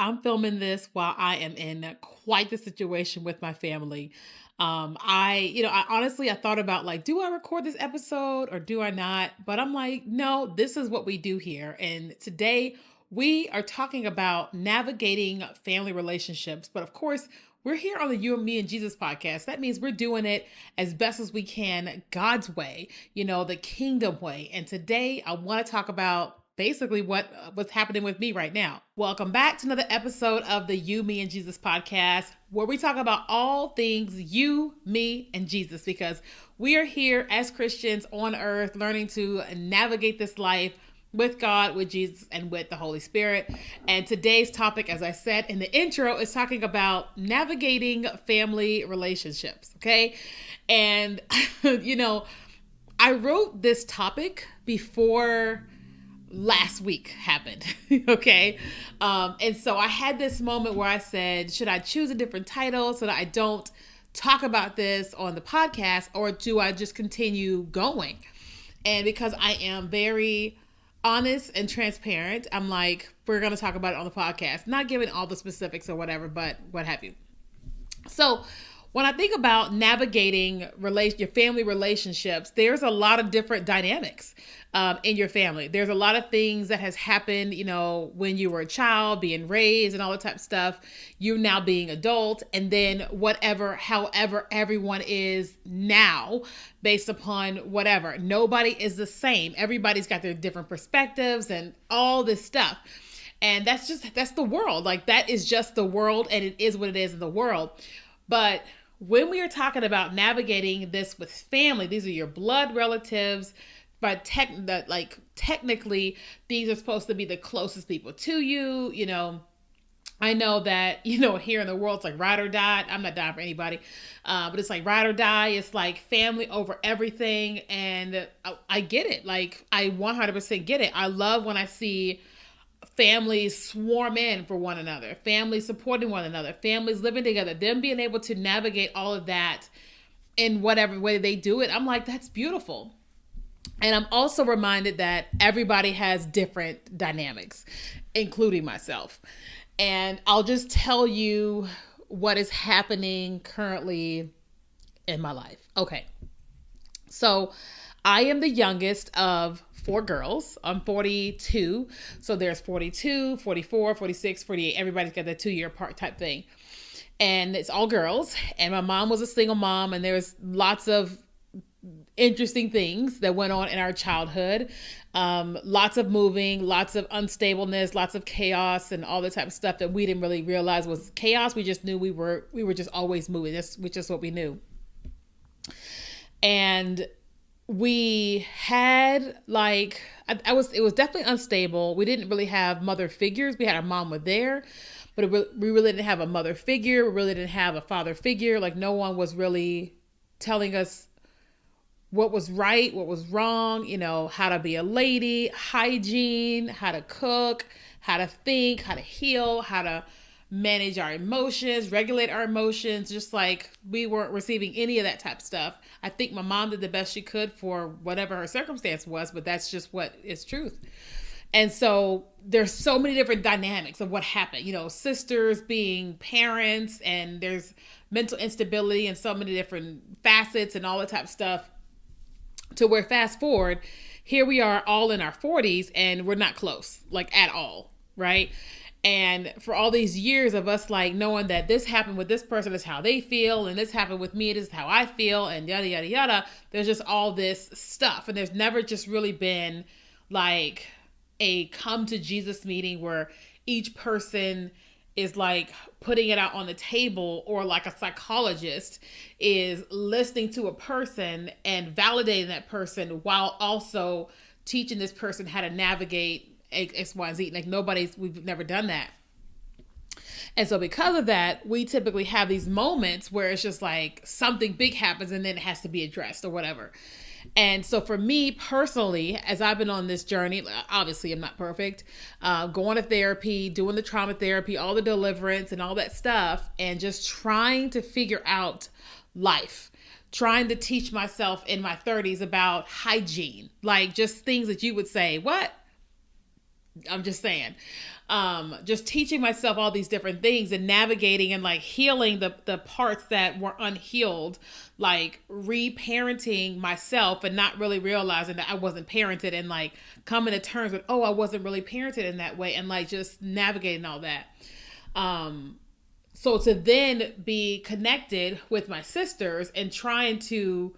I'm filming this while I am in quite the situation with my family. I honestly, I thought about like, do I record this episode or do I not? But I'm like, no, this is what we do here. And today we are talking about navigating family relationships. But of course, we're here on the You and Me and Jesus podcast. That means we're doing it as best as we can, God's way, the kingdom way. And today I want to talk about basically what's happening with me right now. Welcome back to another episode of the You, Me, and Jesus podcast, where we talk about all things you, me, and Jesus, because we are here as Christians on earth learning to navigate this life with God, with Jesus, and with the Holy Spirit. And today's topic, as I said in the intro, is talking about navigating family relationships. Okay. And, I wrote this topic before last week happened. Okay. And so I had this moment where I said, should I choose a different title so that I don't talk about this on the podcast, or do I just continue going? And because I am very honest and transparent, I'm like, we're going to talk about it on the podcast, not giving all the specifics or whatever, but what have you. So when I think about navigating your family relationships, there's a lot of different dynamics in your family. There's a lot of things that has happened, when you were a child, being raised and all that type of stuff, you now being adult, and then however everyone is now based upon whatever. Nobody is the same. Everybody's got their different perspectives and all this stuff. And that's the world. Like, that is just the world, and it is what it is in the world. But when we are talking about navigating this with family, these are your blood relatives, but technically these are supposed to be the closest people to you. I know that, here in the world, it's like ride or die. I'm not dying for anybody. But it's like ride or die. It's like family over everything. And I get it. Like, I 100% get it. I love when I see families swarm in for one another, families supporting one another, families living together, them being able to navigate all of that in whatever way they do it. I'm like, that's beautiful. And I'm also reminded that everybody has different dynamics, including myself. And I'll just tell you what is happening currently in my life. Okay. So I am the youngest of four girls. I'm 42. So there's 42, 44, 46, 48. Everybody's got that 2-year apart type thing. And it's all girls. And my mom was a single mom, and there's lots of interesting things that went on in our childhood. Lots of moving, lots of unstableness, lots of chaos, and all the type of stuff that we didn't really realize was chaos. We just knew we were just always moving. That's just what we knew. And we had it was definitely unstable. We didn't really have mother figures. We had our mom was there, but we really didn't have a mother figure. We really didn't have a father figure. Like, no one was really telling us what was right, what was wrong, how to be a lady, hygiene, how to cook, how to think, how to heal, how to manage our emotions, regulate our emotions. Just like, we weren't receiving any of that type of stuff. I think my mom did the best she could for whatever her circumstance was, but that's just what is truth. And so there's so many different dynamics of what happened, sisters being parents, and there's mental instability and so many different facets and all that type of stuff, to where fast forward, here we are all in our 40s and we're not close, like, at all. Right. And for all these years of us, like, knowing that this happened with this person is how they feel, and this happened with me, it is how I feel, and yada, yada, yada. There's just all this stuff. And there's never just really been like a come to Jesus meeting where each person is like putting it out on the table, or like a psychologist is listening to a person and validating that person while also teaching this person how to navigate X, Y, and Z. Like, we've never done that. And so because of that, we typically have these moments where it's just like something big happens and then it has to be addressed or whatever. And so for me personally, as I've been on this journey, obviously I'm not perfect, going to therapy, doing the trauma therapy, all the deliverance and all that stuff, and just trying to figure out life, trying to teach myself in my 30s about hygiene, like just things that you would say, what? I'm just saying. just teaching myself all these different things and navigating and like healing the parts that were unhealed, like reparenting myself and not really realizing that I wasn't parented, and like coming to terms with, oh, I wasn't really parented in that way, and like just navigating all that. So to then be connected with my sisters and trying to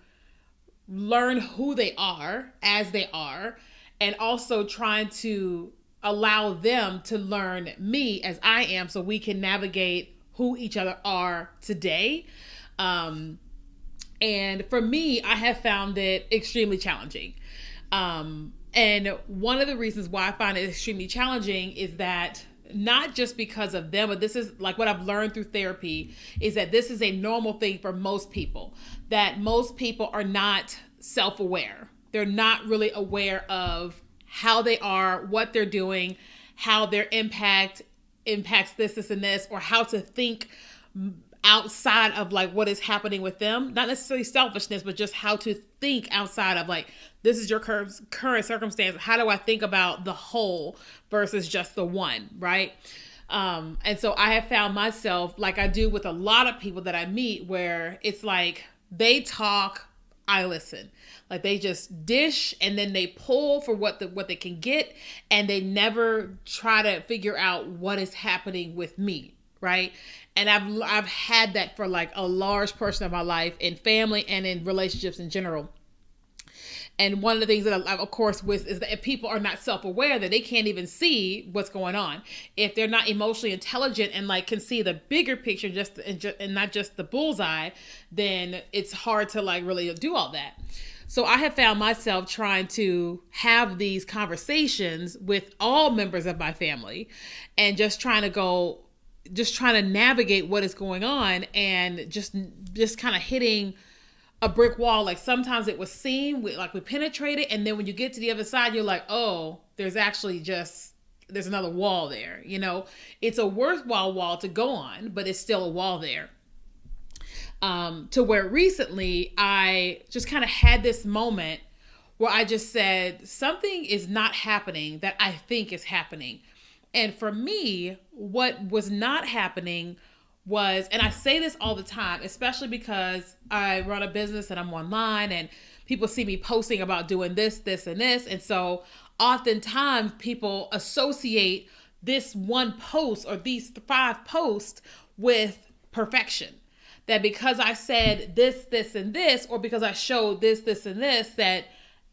learn who they are as they are, and also trying to allow them to learn me as I am, so we can navigate who each other are today. And for me, I have found it extremely challenging. And one of the reasons why I find it extremely challenging is that not just because of them, but this is like what I've learned through therapy, is that this is a normal thing for most people, that most people are not self-aware. They're not really aware of how they are, what they're doing, how their impacts this, and this, or how to think outside of like what is happening with them. Not necessarily selfishness, but just how to think outside of like, this is your current circumstance. How do I think about the whole versus just the one, right? And so I have found myself, like I do with a lot of people that I meet, where it's like they talk, I listen. Like they just dish and then they pull for what they can get, and they never try to figure out what is happening with me, right? And I've had that for like a large portion of my life, in family and in relationships in general. And one of the things that I, of course, with is that if people are not self-aware, that they can't even see what's going on. If they're not emotionally intelligent and like can see the bigger picture, and not just the bullseye, then it's hard to like really do all that. So I have found myself trying to have these conversations with all members of my family, and just trying to navigate what is going on, and just kind of hitting a brick wall. Like sometimes it was seen, we penetrate it, and then when you get to the other side, you're like, oh, there's another wall there. You know, it's a worthwhile wall to go on, but it's still a wall there. To where recently I just kind of had this moment where I just said, something is not happening that I think is happening. And for me, what was not happening was, and I say this all the time, especially because I run a business and I'm online and people see me posting about doing this, this, and this. And so oftentimes people associate this one post or these 5 posts with perfection. That because I said this, this, and this, or because I showed this, this, and this, that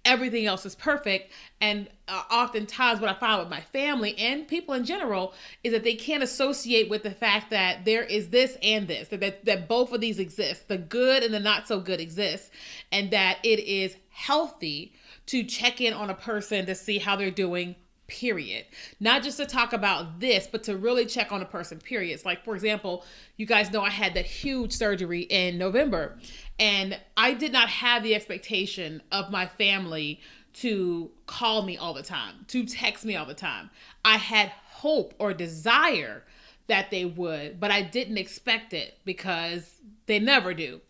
everything else is perfect. And oftentimes what I find with my family and people in general is that they can't associate with the fact that there is this and this, that both of these exist, the good and the not so good exist, and that it is healthy to check in on a person to see how they're doing, period. Not just to talk about this, but to really check on a person, period. It's like, for example, you guys know I had that huge surgery in November, and I did not have the expectation of my family to call me all the time, to text me all the time. I had hope or desire that they would, but I didn't expect it because they never do.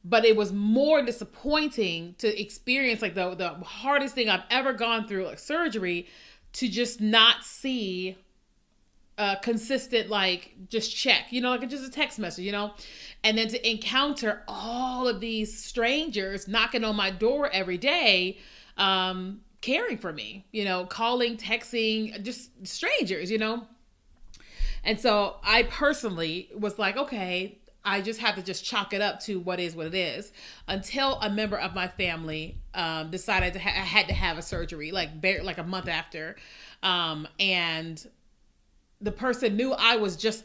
But it was more disappointing to experience like the hardest thing I've ever gone through, like surgery, to just not see a consistent, like, just check, like just a text message, and then to encounter all of these strangers knocking on my door every day, caring for me, calling, texting, just strangers, And so I personally was like, okay, I just have to just chalk it up to what it is, until a member of my family decided I had to have a surgery, like a month after. And the person knew I was just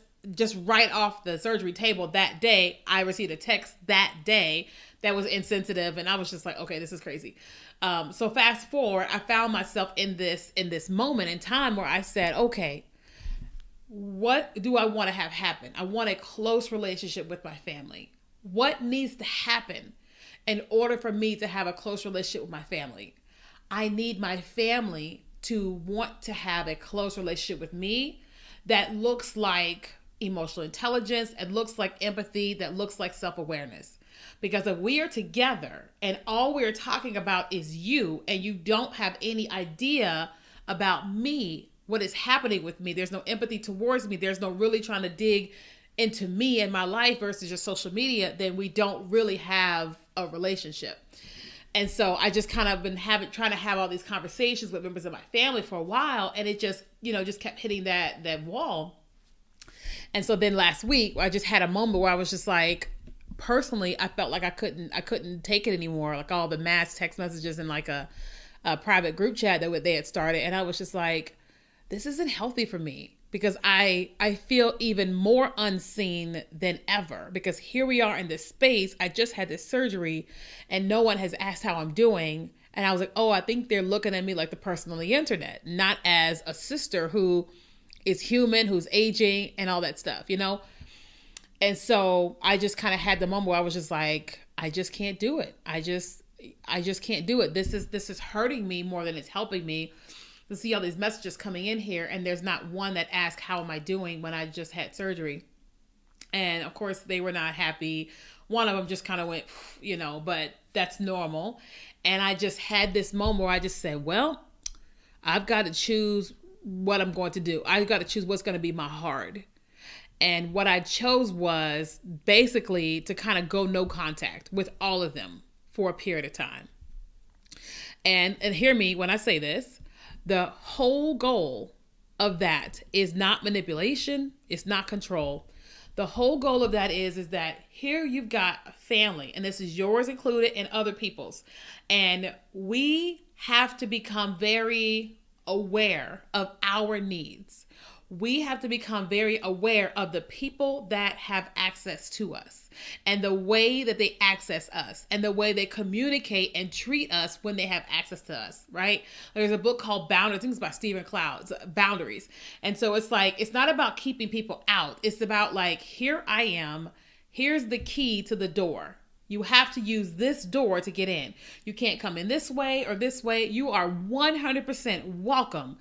right off the surgery table that day. I received a text that day that was insensitive, and I was just like, okay, this is crazy. So fast forward, I found myself in this moment in time where I said, okay, what do I want to have happen? I want a close relationship with my family. What needs to happen in order for me to have a close relationship with my family? I need my family to want to have a close relationship with me that looks like emotional intelligence, it looks like empathy, that looks like self-awareness. Because if we are together and all we're talking about is you, and you don't have any idea about me, what is happening with me. There's no empathy towards me. There's no really trying to dig into me and my life versus just social media, then we don't really have a relationship. And so I just kind of been trying to have all these conversations with members of my family for a while, and it just, just kept hitting that wall. And so then last week I just had a moment where I was just like, personally, I felt like I couldn't take it anymore. Like all the mass text messages in like a private group chat that they had started. And I was just like, this isn't healthy for me, because I feel even more unseen than ever, because here we are in this space. I just had this surgery and no one has asked how I'm doing. And I was like, oh, I think they're looking at me like the person on the internet, not as a sister who is human, who's aging and all that stuff, And so I just kind of had the moment where I was just like, I just can't do it. I just can't do it. This is hurting me more than it's helping me to see all these messages coming in here. And there's not one that asks, how am I doing, when I just had surgery? And of course they were not happy. One of them just kind of went, but that's normal. And I just had this moment where I just said, well, I've got to choose what I'm going to do. I've got to choose what's going to be my heart. And what I chose was basically to kind of go no contact with all of them for a period of time. And hear me when I say this, the whole goal of that is not manipulation. It's not control. The whole goal of that is that here you've got a family, and this is yours included and other people's. And we have to become very aware of our needs. We have to become very aware of the people that have access to us and the way that they access us and the way they communicate and treat us when they have access to us, right? There's a book called Boundaries. I think it's by Stephen Cloud, Boundaries. And so it's like, it's not about keeping people out. It's about like, here I am. Here's the key to the door. You have to use this door to get in. You can't come in this way or this way. You are 100% welcome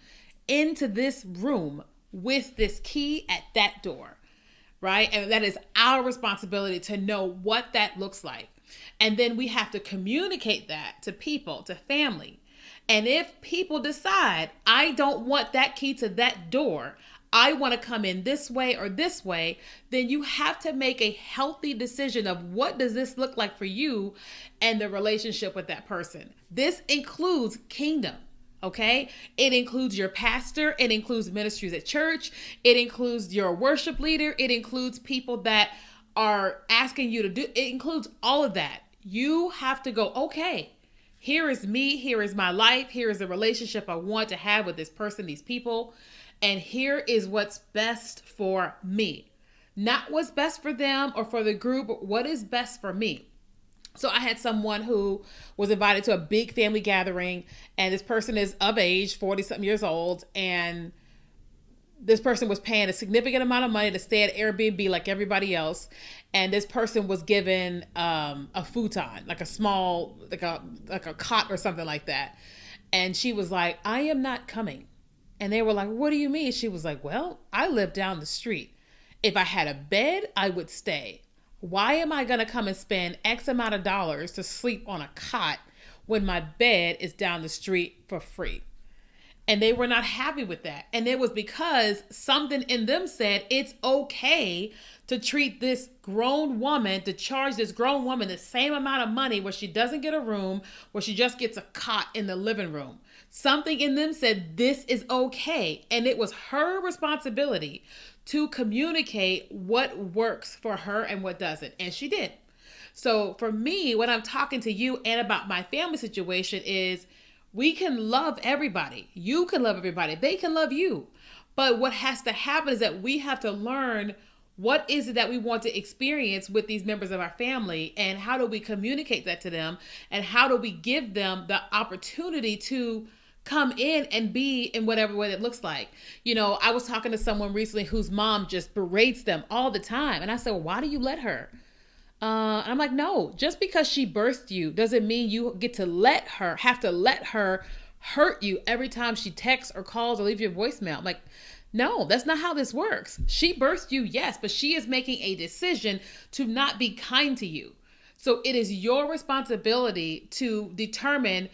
into this room with this key at that door, right? And that is our responsibility to know what that looks like. And then we have to communicate that to people, to family. And if people decide, I don't want that key to that door, I want to come in this way or this way, then you have to make a healthy decision of what does this look like for you and the relationship with that person. This includes kingdom. Okay, it includes your pastor. It includes ministries at church. It includes your worship leader. It includes people that are asking you to do. It includes all of that. You have to go, okay, here is me. Here is my life. Here is the relationship I want to have with this person, these people. And here is what's best for me. Not what's best for them or for the group, but what is best for me. So I had someone who was invited to a big family gathering, and this person is of age, 40-something years old, and this person was paying a significant amount of money to stay at Airbnb like everybody else. And this person was given a futon, like a small, like a cot or something like that. And she was like, I am not coming. And they were like, what do you mean? She was like, well, I live down the street. If I had a bed, I would stay. Why am I going to come and spend X amount of dollars to sleep on a cot when my bed is down the street for free? And they were not happy with that. And it was because something in them said it's okay to treat this grown woman, to charge this grown woman the same amount of money where she doesn't get a room, where she just gets a cot in the living room. Something in them said this is okay. And it was her responsibility to communicate what works for her and what doesn't. And she did. So for me, when I'm talking to you and about my family situation is we can love everybody. You can love everybody. They can love you. But what has to happen is that we have to learn what is it that we want to experience with these members of our family, and how do we communicate that to them, and how do we give them the opportunity to come in and be in whatever way that looks like. I was talking to someone recently whose mom just berates them all the time. And I said, well, why do you let her? And I'm like, no, just because she birthed you doesn't mean you get to have to let her hurt you every time she texts or calls or leaves you a voicemail. I'm like, no, that's not how this works. She birthed you, yes, but she is making a decision to not be kind to you. So it is your responsibility to determine,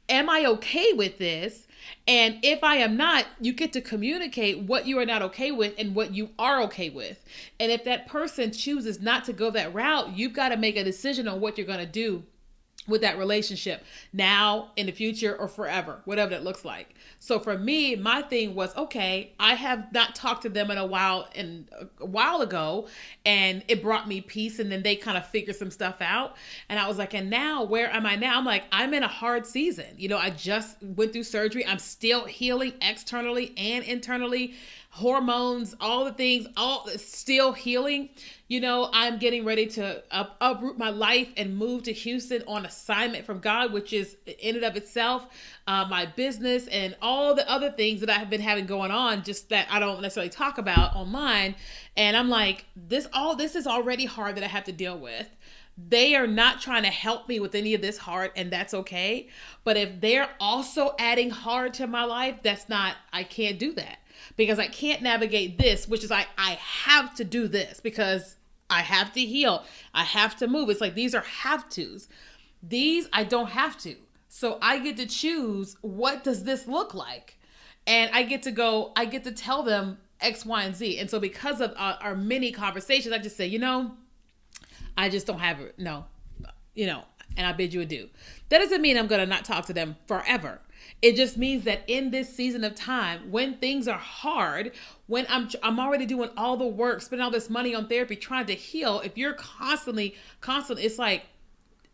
am I okay with this? And if I am not, you get to communicate what you are not okay with and what you are okay with. And if that person chooses not to go that route, you've got to make a decision on what you're going to do with that relationship now, in the future, or forever, whatever that looks like. So for me, my thing was, okay, I have not talked to them in a while ago, and it brought me peace. And then they kind of figured some stuff out, and I was like, and now where am I now? I'm like, I'm in a hard season. I just went through surgery. I'm still healing externally and internally, hormones, all the things, all still healing. I'm getting ready to uproot my life and move to Houston on assignment from God, which is in and of itself my business and all the other things that I have been having going on, just that I don't necessarily talk about online. And I'm like, all this is already hard that I have to deal with. They are not trying to help me with any of this hard, and that's okay. But if they're also adding hard to my life, I can't do that, because I can't navigate this, which is I have to do this because I have to heal. I have to move. It's like, these are have tos. These I don't have to. So I get to choose, what does this look like? And I get to tell them X, Y, and Z. And so because of our many conversations, I just say, I just don't have it. No, and I bid you adieu. That doesn't mean I'm going to not talk to them forever. It just means that in this season of time, when things are hard, when I'm already doing all the work, spending all this money on therapy, trying to heal, if you're constantly, it's like,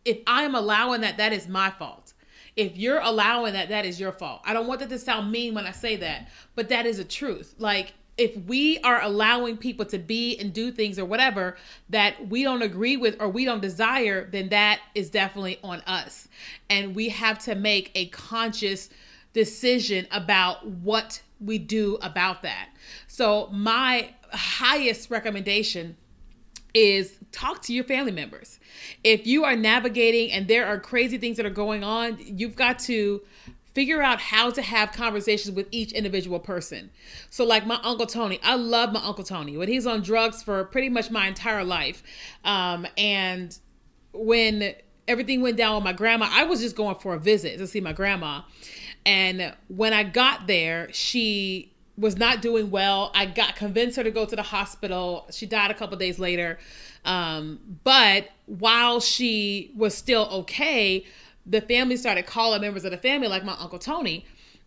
if I'm allowing that is my fault. If you're allowing that is your fault. I don't want that to sound mean when I say that, but that is the truth. Like, if we are allowing people to be and do things or whatever that we don't agree with or we don't desire, then that is definitely on us. And we have to make a conscious decision about what we do about that. So my highest recommendation is talk to your family members. If you are navigating and there are crazy things that are going on, you've got to figure out how to have conversations with each individual person. So like my Uncle Tony, I love my Uncle Tony, but he's on drugs for pretty much my entire life. And when everything went down with my grandma, I was just going for a visit to see my grandma. And when I got there, she was not doing well. I got convinced her to go to the hospital. She died a couple days later. But while she was still okay, the family started calling members of the family, like my Uncle Tony.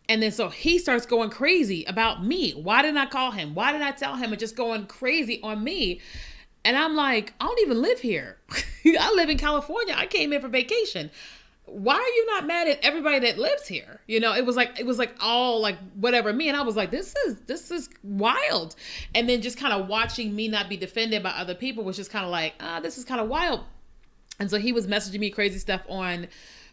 And then so he starts going crazy about me. Why didn't I call him? Why didn't I tell him? And just going crazy on me. And I'm like, I don't even live here. I live in California. I came here for vacation. Why are you not mad at everybody that lives here? It was like all like whatever me. And I was like, this is wild. And then just kind of watching me not be defended by other people was just kind of like, this is kind of wild. And so he was messaging me crazy stuff on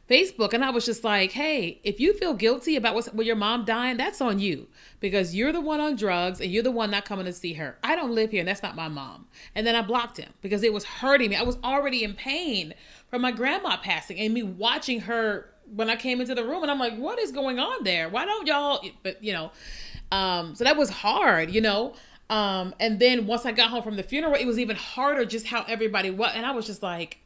Facebook. And I was just like, hey, if you feel guilty about with your mom dying, that's on you, because you're the one on drugs and you're the one not coming to see her. I don't live here and that's not my mom. And then I blocked him because it was hurting me. I was already in pain from my grandma passing and me watching her when I came into the room, and I'm like, what is going on there? Why don't y'all, but so that was hard, and then once I got home from the funeral, it was even harder just how everybody was. And I was just like,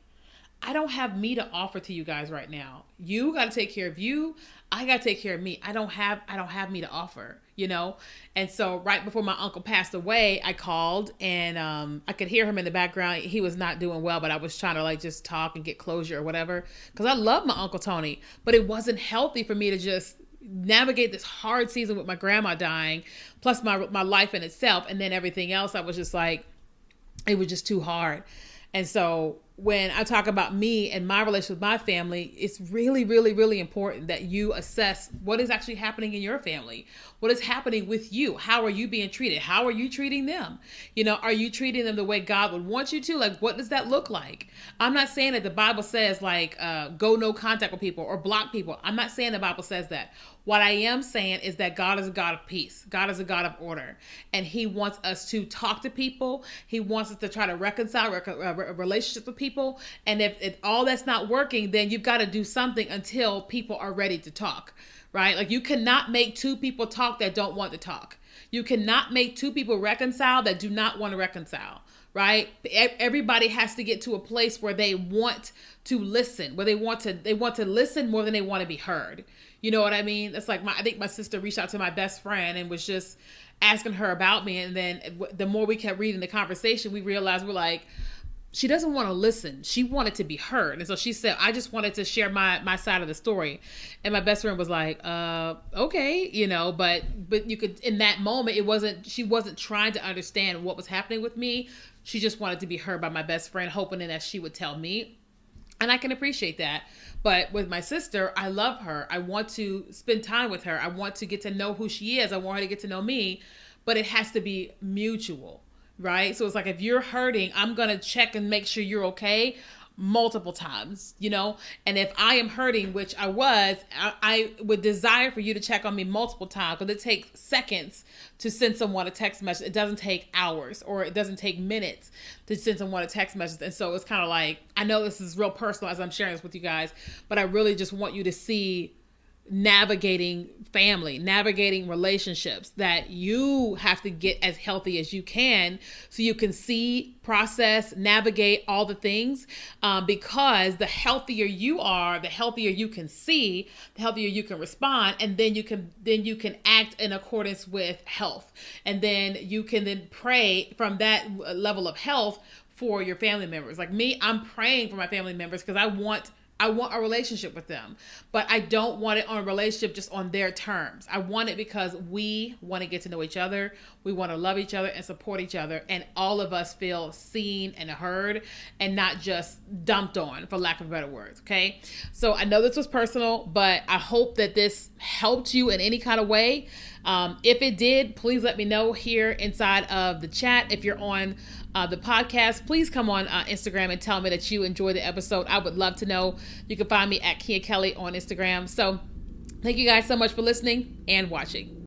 I don't have me to offer to you guys right now. You got to take care of you. I got to take care of me. I don't have me to offer, And so right before my uncle passed away, I called, and I could hear him in the background. He was not doing well, but I was trying to like just talk and get closure or whatever, because I love my Uncle Tony, but it wasn't healthy for me to just navigate this hard season with my grandma dying, plus my life in itself. And then everything else, I was just like, it was just too hard. And so when I talk about me and my relationship with my family, it's really, really, really important that you assess what is actually happening in your family. What is happening with you? How are you being treated? How are you treating them? Are you treating them the way God would want you to? Like, what does that look like? I'm not saying that the Bible says like, go no contact with people or block people. I'm not saying the Bible says that. What I am saying is that God is a God of peace. God is a God of order. And he wants us to talk to people. He wants us to try to reconcile relationships with people. And if all that's not working, then you've got to do something until people are ready to talk, right? Like, you cannot make two people talk that don't want to talk. You cannot make two people reconcile that do not want to reconcile, right? Everybody has to get to a place where they want to listen, where they want to listen more than they want to be heard. You know what I mean? That's like I think my sister reached out to my best friend and was just asking her about me, and then the more we kept reading the conversation, we realized we're like, she doesn't want to listen. She wanted to be heard. And so she said, I just wanted to share my side of the story. And my best friend was like, okay, but you could, in that moment, she wasn't trying to understand what was happening with me. She just wanted to be heard by my best friend, hoping that she would tell me. And I can appreciate that. But with my sister, I love her. I want to spend time with her. I want to get to know who she is. I want her to get to know me, but it has to be mutual. Right? So it's like, if you're hurting, I'm going to check and make sure you're okay multiple times, and if I am hurting, which I would desire for you to check on me multiple times, because it takes seconds to send someone a text message. It doesn't take hours, or it doesn't take minutes to send someone a text message. And so it's kind of like, I know this is real personal as I'm sharing this with you guys, but I really just want you to see navigating family, navigating relationships, that you have to get as healthy as you can, so you can see, process, navigate all the things, because the healthier you are, the healthier you can see, the healthier you can respond, and then you can act in accordance with health, and then you can then pray from that level of health for your family members. Like me, I'm praying for my family members because I want a relationship with them, but I don't want it on a relationship just on their terms. I want it because we want to get to know each other. We want to love each other and support each other. And all of us feel seen and heard, and not just dumped on, for lack of better words. Okay. So I know this was personal, but I hope that this helped you in any kind of way. If it did, please let me know here inside of the chat. If you're on the podcast, please come on Instagram and tell me that you enjoyed the episode. I would love to know. You can find me at Kia Kelly on Instagram. So thank you guys so much for listening and watching.